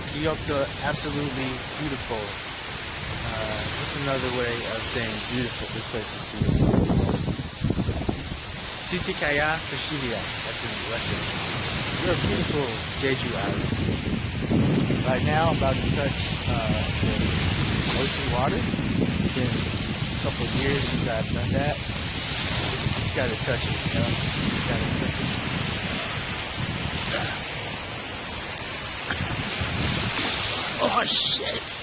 Kyoto, absolutely beautiful. What's another way of saying beautiful? This place is beautiful. Titikaya Kashilia, that's in Russian. You're a beautiful Jeju Island. Right now I'm about to touch the ocean water. It's been a couple of years since I've done that. Just gotta touch it, you know? Just gotta touch it. Oh shit!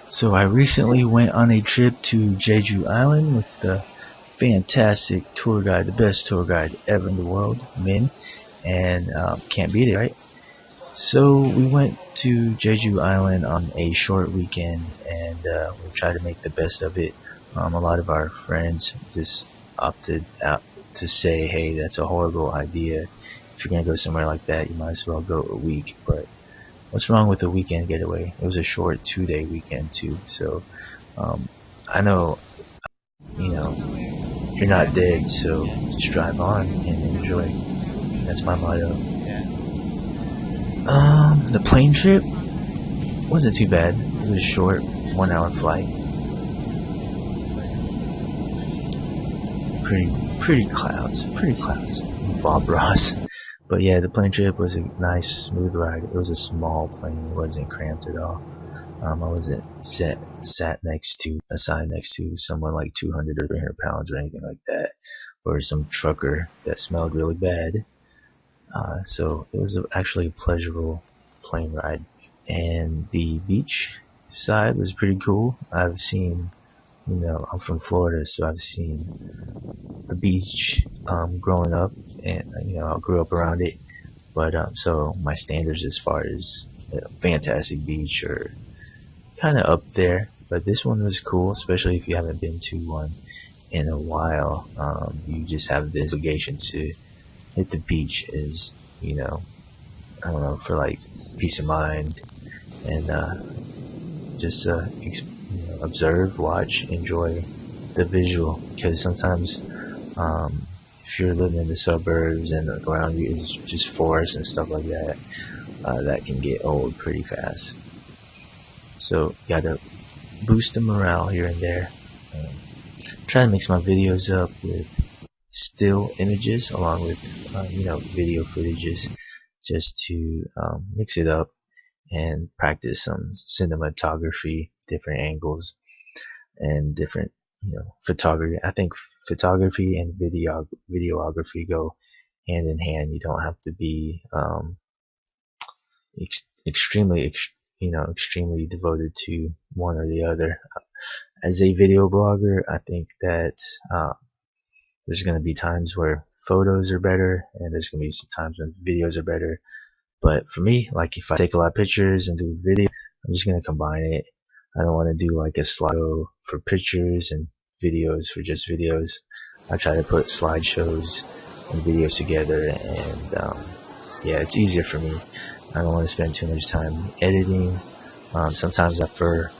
So I recently went on a trip to Jeju Island with the fantastic tour guide, the best tour guide ever in the world, Min, and can't beat it, right? So we went to Jeju Island on a short weekend, and we tried to make the best of it. A lot of our friends just opted out to say, hey, that's a horrible idea. If you're going to go somewhere like that, you might as well go a week. But what's wrong with a weekend getaway? It was a short 2-day weekend too. So I know, you know, you're not dead, so just drive on and enjoy. That's my motto. The plane trip wasn't too bad. It was a short 1-hour flight. Pretty clouds, Bob Ross. But yeah, the plane trip was a nice, smooth ride. It was a small plane. It wasn't cramped at all. I wasn't assigned next to someone like 200 or 300 pounds or anything like that, or some trucker that smelled really bad. So it was actually a pleasurable plane ride. And the beach side was pretty cool. I've seen, you know, I'm from Florida, so I've seen the beach growing up, and you know, I grew up around it. But so my standards as far as a fantastic beach are kind of up there. But this one was cool, especially if you haven't been to one in a while. You just have this obligation to hit the beach, is, you know, I don't know, for like peace of mind, and just observe, watch, enjoy the visual. Because sometimes if you're living in the suburbs and around you is just forest and stuff like that, that can get old pretty fast. So you gotta boost the morale here and there. Try to mix my videos up with still images along with you know, video footages, just to mix it up and practice some cinematography, different angles, and different, you know, photography. I think photography and videography go hand in hand. You don't have to be extremely devoted to one or the other. As a video blogger, I think that there's going to be times where photos are better, and there's going to be some times when videos are better. But for me, like, if I take a lot of pictures and do video, I'm just going to combine it. I don't want to do like a slideshow for pictures and videos for just videos. I try to put slideshows and videos together, and yeah, it's easier for me. I don't want to spend too much time editing. Sometimes I prefer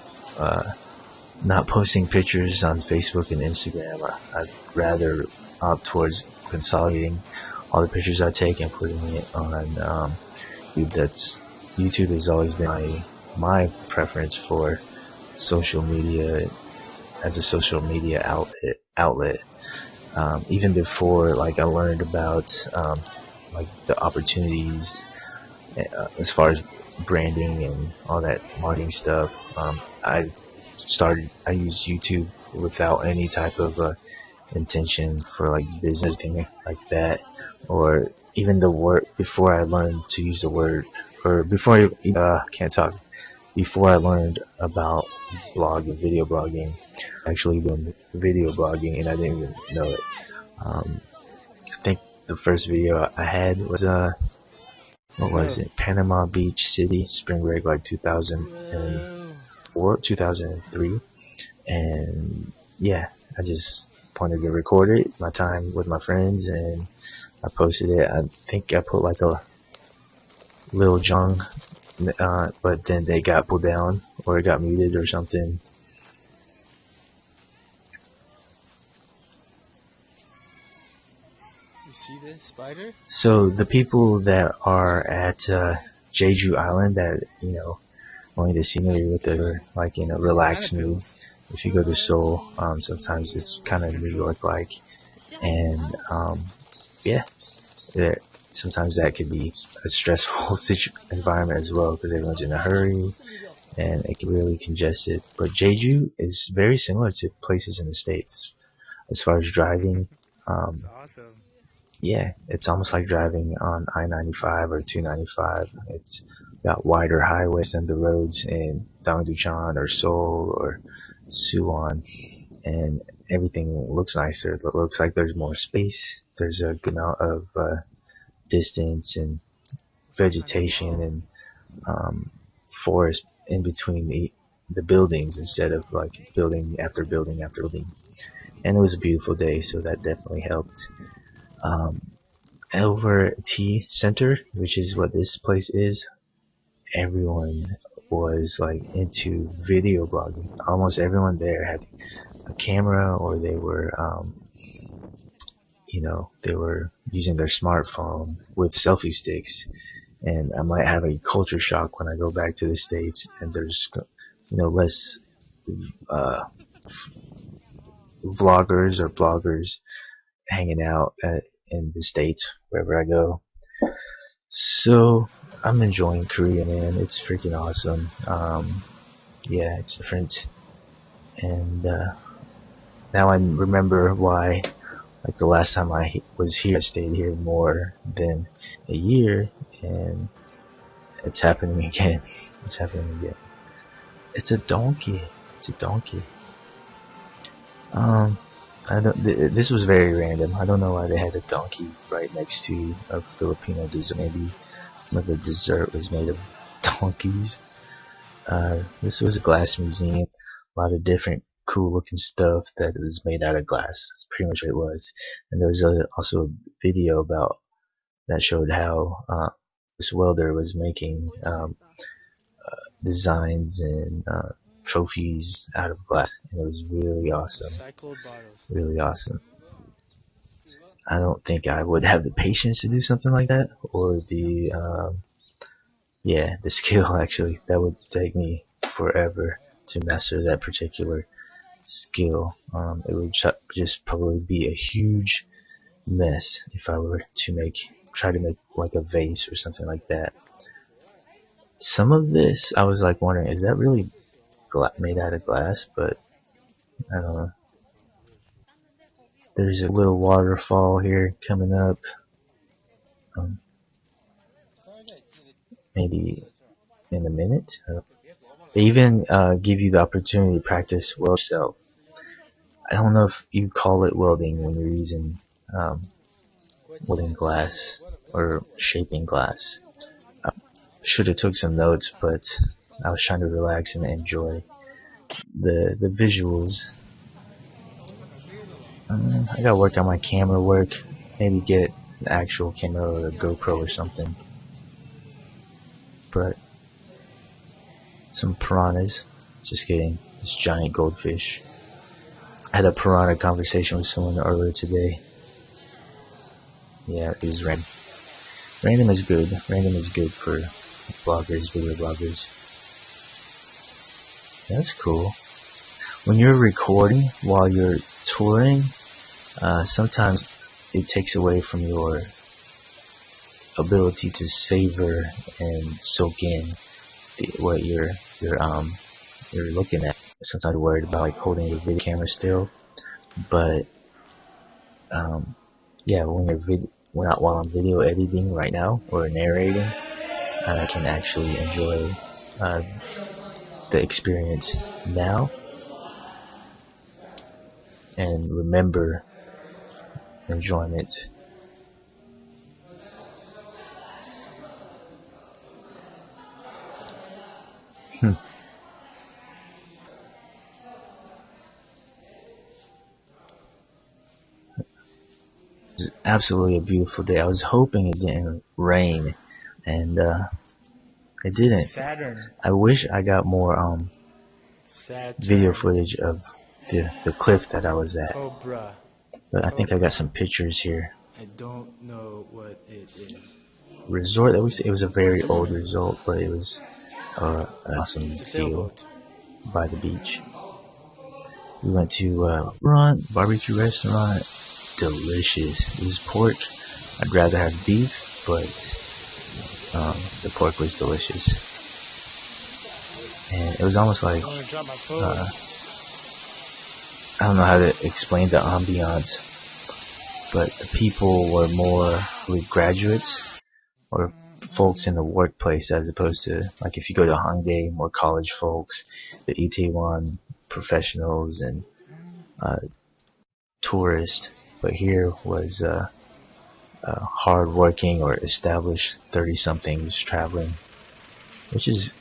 not posting pictures on Facebook and Instagram. I'd rather opt towards consolidating all the pictures I take and putting it on YouTube. YouTube has always been my preference for social media, as a social media outlet. Even before, like, I learned about like the opportunities as far as branding and all that marketing stuff. I used YouTube without any type of intention for like business, thing like that, or even the word, before I learned to use the word, or before I learned about blogging, video blogging, actually doing video blogging, and I didn't even know it. I think the first video I had was what was it? Panama Beach City, spring break, like 2004, 2003, and yeah, I just wanted to record it, my time with my friends, and I posted it. I think I put like a Lil Jon, but then they got pulled down, or it got muted or something. see this spider? So the people that are at Jeju Island that wanting the scenery with their like in a relaxed mood. If you go to Seoul, sometimes it's kind of New York like, and yeah, sometimes that could be a stressful environment as well because everyone's in a hurry and it can really congested. But Jeju is very similar to places in the States as far as driving. That's awesome. Yeah, it's almost like driving on I-95 or 295. It's got wider highways than the roads in Dongducheon or Seoul or Suwon, and everything looks nicer. It looks like there's more space. There's a good amount of distance and vegetation and forest in between the buildings instead of like building after building after building. And it was a beautiful day, so that definitely helped. Over T Center, which is what this place is, everyone was like into video blogging. Almost everyone there had a camera, or they were, they were using their smartphone with selfie sticks. And I might have a culture shock when I go back to the States and there's, less vloggers or bloggers hanging out in the States wherever I go. So I'm enjoying Korea, man. It's freaking awesome. Yeah, it's different. And now I remember why, like the last time I was here, I stayed here more than a year, and it's happening again. It's happening again. It's a donkey. It's a donkey. This was very random. I don't know why they had a donkey right next to a Filipino dessert. Maybe some of the dessert was made of donkeys. This was a glass museum. A lot of different cool looking stuff that was made out of glass. That's pretty much what it was. And there was also a video about that showed how this welder was making designs and trophies out of glass, and it was really awesome. Really awesome. I don't think I would have the patience to do something like that, or the skill actually. That would take me forever to master that particular skill. It would just probably be a huge mess if I were to try to make like a vase or something like that. Some of this, I was like wondering, is that really made out of glass? But I don't know. There's a little waterfall here coming up. Maybe in a minute. They even give you the opportunity to practice weld yourself. I don't know if you call it welding when you're using welding glass or shaping glass. I should have took some notes, but I was trying to relax and enjoy the visuals. I gotta work on my camera work. Maybe get an actual camera or a GoPro or something. But some piranhas. Just kidding. This giant goldfish. I had a piranha conversation with someone earlier today. Yeah, it was random. Random is good. Random is good for bloggers, video bloggers. That's cool. When you're recording while you're touring, sometimes it takes away from your ability to savor and soak in what you're looking at. Sometimes I'm worried about like holding the video camera still, but while I'm video editing right now or narrating, I can actually enjoy the experience now and remember enjoyment. It's absolutely a beautiful day. I was hoping it didn't rain, and it didn't. Saturn. I wish I got more video footage of the cliff that I was at. Cobra. But I think I got some pictures here. I don't know what it is. resort that we stayed. It was a very old resort, but it was an awesome It's a deal sailboat. by the beach. We went to a restaurant, barbecue restaurant, delicious. It was pork. I'd rather have beef, but the pork was delicious. And it was almost like, I'm gonna drop my phone. I don't know how to explain the ambiance, but the people were more like graduates or folks in the workplace as opposed to, like, if you go to Hongdae, more college folks, the Itaewon professionals and tourists. But here was hard-working or established 30-somethings traveling, which is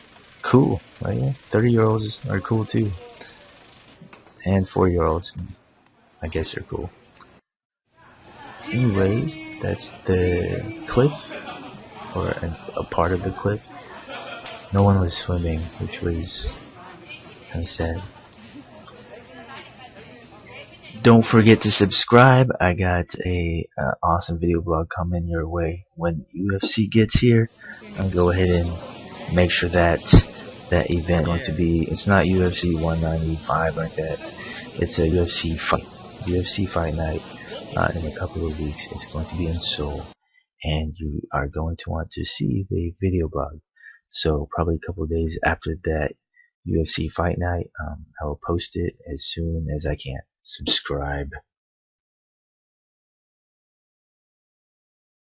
cool. Like, 30-year-olds are cool too, and 4-year-olds, I guess, are cool. Anyways, that's the cliff, or a part of the cliff. No one was swimming, which was kind of sad. Don't forget to subscribe. I got a awesome video blog coming your way when UFC gets here. I'll go ahead and make sure that that event going to be. It's not UFC 195 like that. It's a UFC fight night in a couple of weeks. It's going to be in Seoul, and you are going to want to see the video blog. So probably a couple of days after that UFC fight night, I will post it as soon as I can. Subscribe.